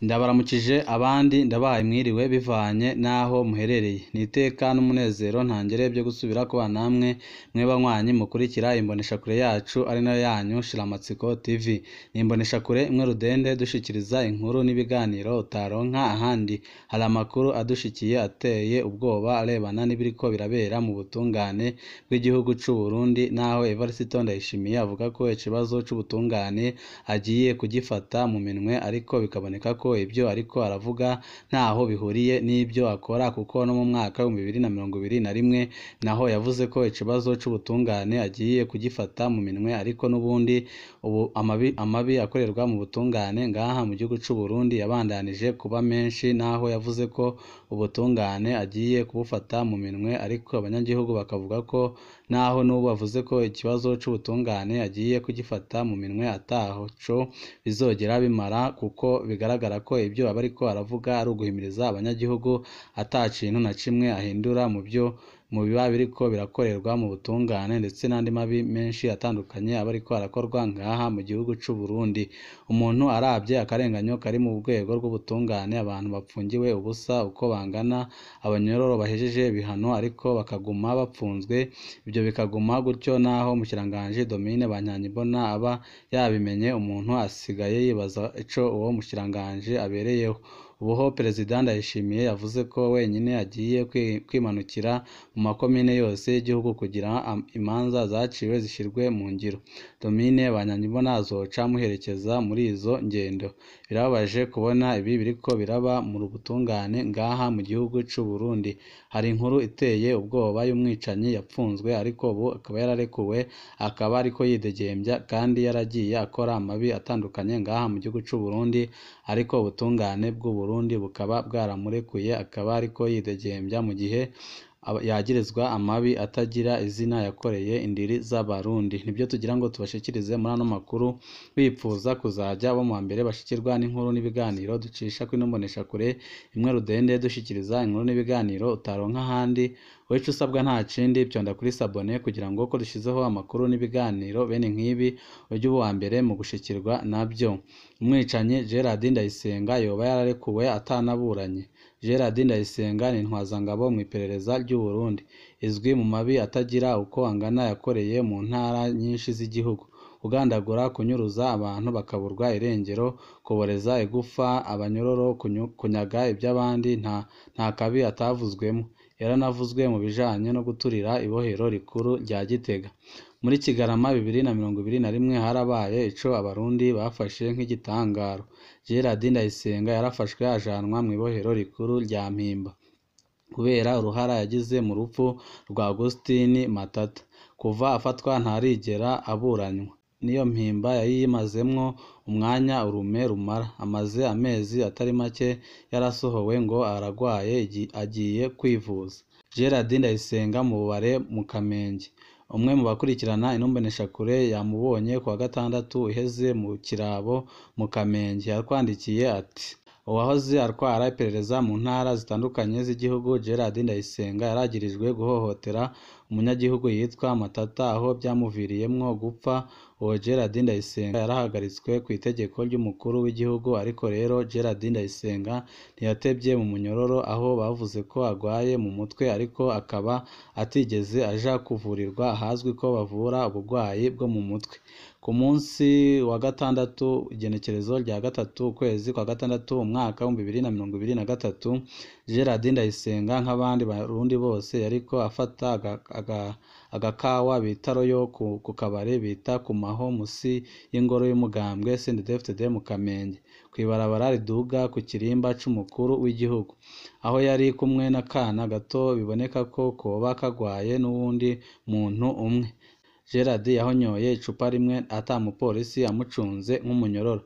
Ndabaramukije abandi ndabahaye mwiriwe bivanye n'aho muherereye. Ni iteka n'umunezero ntangere byo gusubira kubana namwe mwe banywanyi mukurikira imboneshakure yacu ari nayo yanyu Shiramatsiko TV. Ni imboneshakure imwe rudende dushikiriza inkuru n'ibiganiro utaronka ahandi. Hari amakuru adushikiye ateye ubwoba arebana n'ibiriko birabera mu butungane bw'igihugu c'u Burundi, naho Evariste Ndayishimiye avuga ko ikibazo c'ubutungane agiye kugifata mu minwe, ariko bikaboneka ko ibyo ariko aravuga ntaho bihuriye n'ibyo akora, kuko no mu mwaka wa 2021 naho yavuze ko ikibazo c'ubutungane agiye kugifata mu minwe, ariko n'ubundi ubu amabi akorerwa mu butungane ngaha mu gihugu c'u Burundi yabandanije kuba menshi, naho yavuze ko ubutungane agiye kubufata mu minwe, ariko abanyagihugu bakavuga ko naho n'ubu avuze ko ikibazo c'ubutungane agiye kugifata mu minwe ataho co bizogera bimara, kuko bigaragara ko ibyo aba ariko aravuga ari uguhimiriza abanyagihugu ata kintu na kimwe ahindura mu biba biriko birakorerwa mu butungane, ndetse n'andi mabi menshi atandukanye aba ariko arakorwa ngaha mu gihugu c'u Burundi. Umuntu aravye akarenganyo kari mu rwego rw'ubutungane, abantu bapfungiwe ubusa uko bangana, abanyororo bahejeje ibihano ariko bakaguma bapfunzwe, ibyo bikaguma gutyo, naho Mushikiranganji Domine Banyankimbona aba yabimenye, umuntu asigaye yibaza ico uwo Mushikiranganji abereyeho. Ubuho Perezida Ndayishimiye yavuze ko wenyine agiye kwimanukira mu makomine yose y'igihugu kugira imanza zaciwe zishirwe mu ngiro. Domine Banyankimbona azoca amuherekeza muri izo ngendo. Birababaje kubona ibi biriko biraba mu butungane ngaha mu gihugu c'u Burundi. Hari inkuru iteye ubwoba y'umwicanyi yapfunzwe, ariko ubu akaba yararekuwe, akaba ariko yidegembya, kandi yaragiye akora amabi atandukanye ngaha mu gihugu c'u Burundi, ariko ubutungane bw'u Burundi bukaba bwaramurekuye, akaba ariko yidegembya mu gihe yagirizwa amabi atagira izina yakoreye indiri z'abarundi. Nibyo tugira ngo tubashikirize muri ano makuru, bipfuza kuzaja bo mu mbere bashikirwa n'inkuru n'ibiganiro ducisha kuri mboneshakure imwe rudende dushikiriza inkuru n'ibiganiro utaronka ahandi. Wewe usabwa nta kindi byonda kuri sabone kugira ngo ko dushizeho amakuru n'ibiganiro bene nk'ibi ujye uba wa mbere mu gushikirwa nabyo. Umwicanyi Gerard Ndayisenga yoba yararekuwe atanaburanye. Gerard Ndayisenga ni intwazangabo mu iperereza ry'u Burundi, izwi mu mabi atagira uko angana yakoreye mu ntara nyinshi z'igihugu: kugandagura, kunyuruza abantu bakaburwa irengero, kuboreza igufa abanyororo, kunyaga iby'abandi, nta kabi atavuzwemo. Yaranavuzwe mu bijanye no guturira ibohero rikuru rya Gitega. Muri Kigarama 2021 harabaye ico abarundi bafashe nk'igitangaro. Gerard Ndayisenga yarafashwe ajanwa mu ibohero rikuru rya Mpimba kubera uruhara yagize mu rupfu rwa Augustin Matata. Kuva afatwa ntarigera aburanywa. Niyo Mpimba yayimazemwo umwanya urume rumara. Amaze amezi atari make yarasohowe ngo aragwaye agiye kwivuza. Gerard Ndayisenga mu bubare mu Kamenge. Umwe mu bakurikirana inomboneshakure yamubonye kuwa gatandatu iheze mu kirabo mu Kamenge, yakwandikiye ati: uwahoze atwara iperereza mu ntara zitandukanye z'igihugu Gerard Ndayisenga yaragirijwe guhohotera umunyagihugu yitwa Matata, aho byamuviriyemwo gupfa. Uwo Gerard Ndayisenga yarahagaritswe ku itegeko ry'umukuru w'igihugu, ariko rero Gerard Ndayisenga ntiyatevye mu munyororo, aho bavuze ko agwaye mu mutwe, ariko akaba atigeze aja kuvurirwa ahazwi ko bavura ubugwayi bwo mu mutwe. Ku munsi wa gatandatu igenekerezo rya gatatu ukwezi kwa gatandatu umwaka wa 2023, Gerard Ndayisenga nk'abandi barundi bose yariko afata agakawa bita royo ku kabare bita ku maho musi y'ingoro y'umugambwe CNDD-FDD mu Kamenge, kwibarabara riduga ku kirimba c'umukuru w'igihugu, aho yari kumwe n'akana gato biboneka ko koba kagwaye n'uwundi muntu umwe. Gerard yahonyoye icupa rimwe ata mupolisi amucunze nk'umunyororo,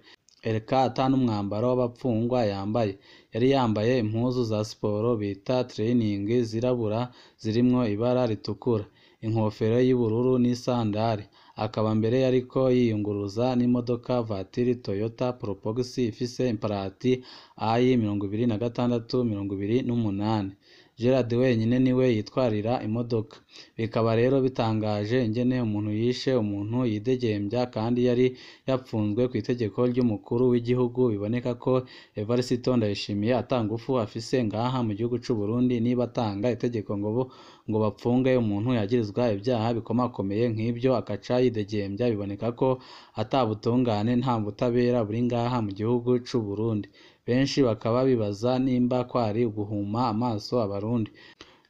ereka ata n'umwambaro w'abapfungwa yambaye. Yari yambaye impuzu za siporo bita training zirabura zirimwo ibara ritukura, inkofero y'ubururu n'isandari. Akaba mbere yariko yiyunguruza n'imodoka vatiri Toyota Probox ifise imparati AI 2628. Gerard wenyine niwe yitwarira imodoka. Bikaba rero bitangaje ingene umuntu yishe umuntu yidegembya kandi yari yapfunzwe ku itegeko ry'umukuru w'igihugu. Biboneka ko Evariste Ndayishimiye atangufu afise ngaha mu gihugu c'u Burundi, niba atanga itegeko ngo bapfunge umuntu yagirizwa ibyaha bikomakomeye nk'ibyo akaca yidegembya. Biboneka ko atabutungane nta butabera buri ngaha mu gihugu c'u Burundi. Benshi bakaba bibaza nimba kwari uguhuma amaso abarundi.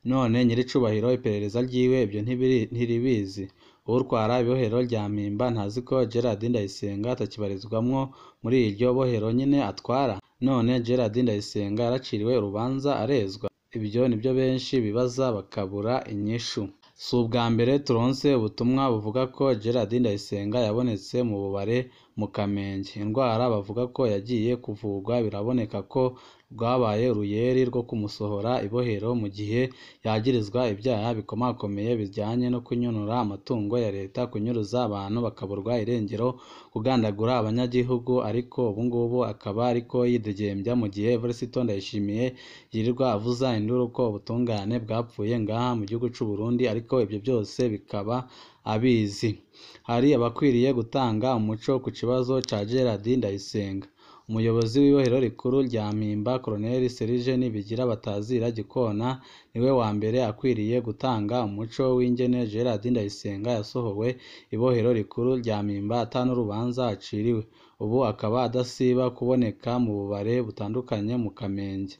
None nyiricubahiro iperereza ryiwe ibyo ntiribizi. Utwara ibohero rya Mpimba ntazi ko Gerard Ndayisenga atakibarizwamwo muri iryo bohero nyine atwara? None Gerard Ndayisenga yaraciriwe urubanza arezwa? Ibyo nibyo benshi bibaza bakabura inyishu. Si ubwa mbere turonse ubutumwa buvuga ko Gerard Ndayisenga yabonetse mu bubare mu Kamenge. Indwara bavuga ko yagiye kuvurwa biraboneka ko rwabaye uruyeri rwo kumusohora ibohero mu gihe yagirizwa ibyaha bikomakomeye bijyanye no kunyonora amatungo ya leta, kunyuruza abantu bakaburwa irengero, kugandagura abanyagihugu. Ariko ubungubu akaba ariko yidegembya mu gihe Evariste Ndayishimiye yirirwa avuza induru ko ubutungane bwapfuye ngaha mu gihugu c'u Burundi, ariko ibyo byose bikaba abizi. Hari abakwiriye gutanga umuco ku kibazo ca Gerard Ndayisenga. Umuyobozi w'ibohero rikuru rya Mpimba Colonel Serge Nibigira Batazira Gikona niwe wa mbere akwiriye gutanga umuco w'ingene Gerard Ndayisenga yasohowe ibohero rikuru rya Mpimba atanurubanza aciriwe. Ubu akaba adasiba kuboneka mu bubare butandukanye mu Kamenge.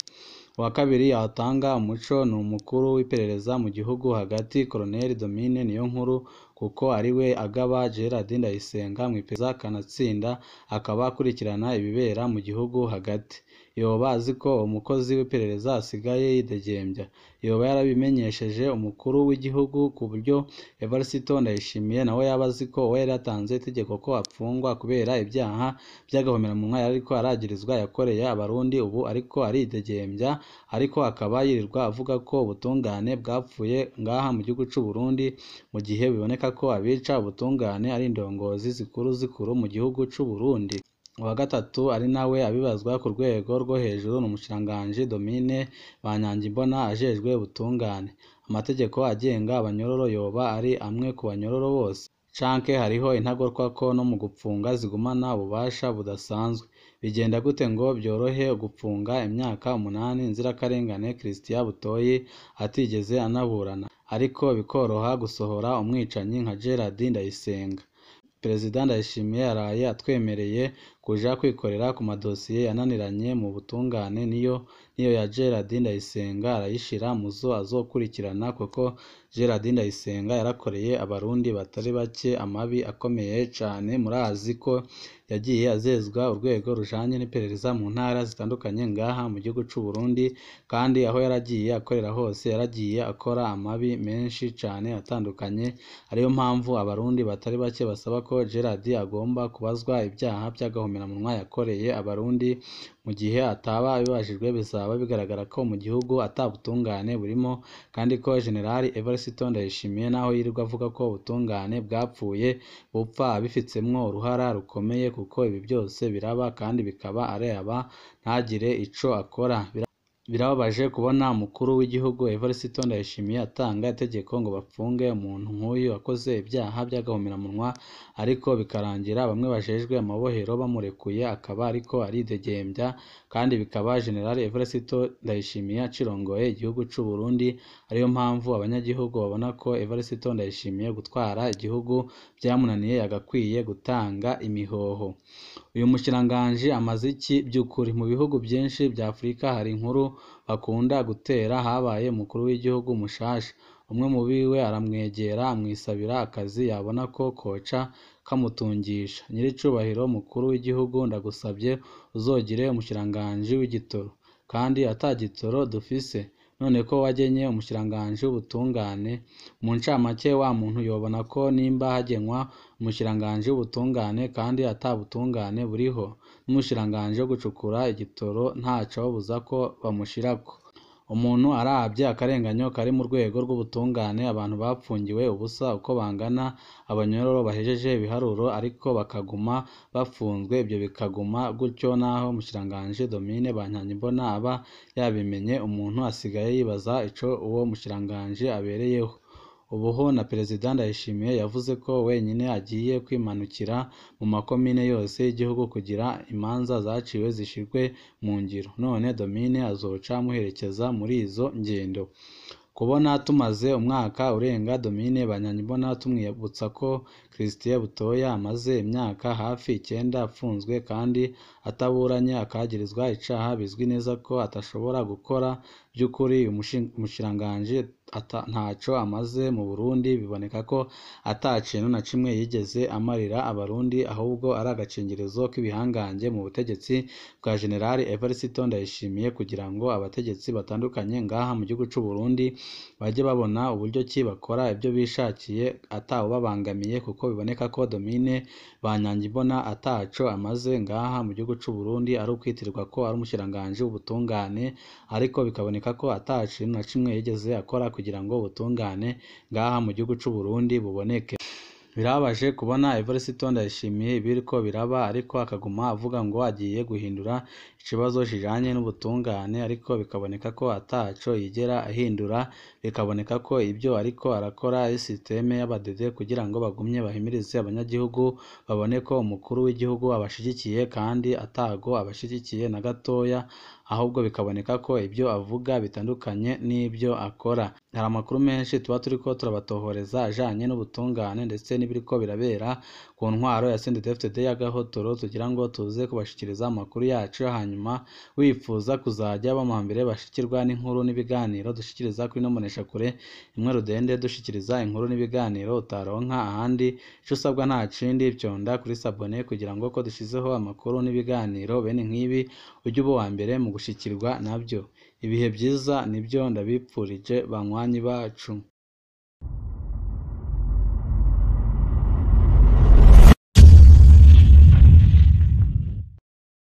Uwa kabiri yatanga umuco ni umukuru w'iperereza mu gihugu hagati Colonel Domine Niyonkuru, kuko ariwe agaba Gerard Ndayisenga mu iperereza akanatsinda akaba akurikirana ibibera mu gihugu hagati. Yoba azi ko umukozi w'iperereza asigaye yidegembya? Yoba yarabimenyesheje umukuru w'igihugu ku buryo Evariste Ndayishimiye nawe yaba azi ko we yari yatanze itegeko ko apfungwa kubera ibyaha by'agahomeраmunwa ariko aragirizwa yakoreye abarundi? Ubu ariko aridegembya, ariko akaba yirirwa avuga ko ubutungane bwapfuye ngaha mu gihugu c'u Burundi, mu gihe biboneka ko abica ubutungane ari indongozi zikuru mu gihugu c'u Burundi. Uwa gatatu ari nawe abibazwa ku rwego rwo hejuru ni umushikiranganji Domine Banyankimbona ajejwe ubutungane. Amategeko agenga abanyororo yoba ari amwe ku banyororo bose, canke hariho intagorwa ko no mu gupfunga zigumana ububasha budasanzwe? Bigenda gute ngo byorohe gupfunga imyaka 8 inzirakarengane Christian Butoyi atigeze anaburana, ariko bikoroha gusohora umwicanyi nka Gerard Ndayisenga? Perezida Ndayishimiye yaraye atwemereye kuja kwikorera ku madosiye yananiranye mu butungane, niyo ya Gerard Ndayisenga arayishira muzo azokurikirana, kuko Gerard Ndayisenga yarakoreye abarundi batari bake amabi akomeye cane. Murazi ko yagiye azezwa urwego rujanye n'iperereza mu ntara zitandukanye ngaha mu gihugu c'u Burundi, kandi aho yaragiye akorera hose yaragiye akora amabi menshi cane atandukanye. Ariyo mpamvu abarundi batari bake basaba ko Gerard agomba kubazwa ibyaha by'agahomeраmunwa yakoreye abarundi. Mu gihe ataba abibajijwe bizaba bigaragara ko mu gihugu atabutungane burimo, kandi ko General Evariste Ndayishimiye naho yirirwa avuga ko ubutungane bwapfuye bupfa abifitsemwo uruhara rukomeye, kuko ibi byose biraba kandi bikaba areba ntagire ico akora. Birababaje kubona umukuru w'igihugu Evariste Ndayishimiye atanga itegeko ngo bapfunge umuntu nk'uyu wakoze ibyaha by'agahomeраmunwa, ariko bikarangira bamwe bajejwe amabohero bamurekuye akaba ariko aridegembya, kandi bikaba General Evariste Ndayishimiye acirongoye igihugu c'u Burundi. Ariyo mpamvu abanyagihugu babona ko Evariste Ndayishimiye gutwara igihugu byamunaniye, yagakwiye gutanga imihoho. Uyu mushikiranganji amaze iki by'ukuri? Mu bihugu byinshi bya Afurika hari inkuru bakunda gutera habaye umukuru w'igihugu mushasha, umwe mu biwe aramwegera amwisabira akazi yabona ko koca kamutungisha. Nyiricubahiro mukuru w'igihugu, ndagusabye uzogire umushikiranganji w'igitoro, kandi atagitoro dufise. None ko wagenye umushikiranganji w'ubutungane, mu ncamake wa muntu yobona ko nimba hagenwa umushikiranganji w'ubutungane kandi atabutungane buriho, n'umushikiranganji wo gucukura igitoro ntaco babuza ko bamushirako. umuntu arabye akarenganyo kari mu rwego rw'ubutungane, abantu bapfungiwe ubusa uko bangana, abanyororo bahejeje ibiharuro ariko bakaguma bafunzwe, ibyo bikaguma gutyo naho umushikiranganji Domine Banyankimbona aba yabimenye, umuntu asigaye yibaza ico uwo mushikiranganji abereyeho. Ubuho na Perezida Ndayishimiye yavuze ko wenyine agiye kwimanukira mu makomine yose y'igihugu kugira imanza zaciwe zishirwe mu ngiro, none Domine azoca amuherekeza muri izo ngendo. Kubona tumaze umwaka urenga Domine Banyankimbona tumwibutsa ko Christien Butoya amaze imyaka hafi 9 apfunzwe kandi ataburanye akagirizwa icaha bizwi neza ko atashobora gukora, by'ukuri umushikiranganji ntaco amaze mu Burundi, biboneka ko ata kintu na kimwe yigeze amarira abarundi, ahubwo ari agacingirizo k'ibihangange mu butegetsi bwa General Evariste Ndayishimiye kugira ngo abategetsi batandukanye ngaha mu gihugu c'u Burundi bajye babona uburyo ki bakora ibyo bishakiye atawubabangamiye, kuko biboneka ko Domine Banyankimbona ataco amaze ngaha mu gihugu c'u Burundi, ari ukwitirwa ko ari umushikiranganji w'ubutungane, ariko bikaboneka ko ata kintu na kimwe yigeze akora kugira ngo ubutungane ngaha mu gihugu c'u Burundi buboneke. Birabaje kubona Evariste Ndayishimiye biriko biraba, ariko akaguma avuga ngo agiye guhindura ikibazo kijanye n'ubutungane, ariko bikaboneka ko ataco yigera ahindura, bikaboneka ko ibyo ariko arakora systeme y'abadede kugira ngo bagumye bahimirize abanyagihugu babone ko umukuru w'igihugu abashigikiye kandi atago abashigikiye na gatoya, ahubwo bikaboneka ko ibyo avuga bitandukanye n'ibyo akora. Hari amakuru menshi tuba turiko turabatohoreza ajanye n'ubutungane ndetse n'ibiriko birabera ku ntwaro ya CNDD-FDD y'agahotoro, tugira ngo tuze kubashikiriza amakuru yacu, hanyuma wifuza kuzajya bama mbere bashikirwa n'inkuru n'ibiganiro dushikiriza kuri nomonesha kure imwe rudende, dushikiriza inkuru n'ibiganiro utaronka ahandi. Ico usabwa nta kindi, vyonda kuri sabone kugira ngo ko dushizeho amakuru n'ibiganiro bene nk'ibi ujye uba wa mbere mu gushikirwa nabyo. Ibihe byiza nibyo ndabipfurije banywanyi bacu.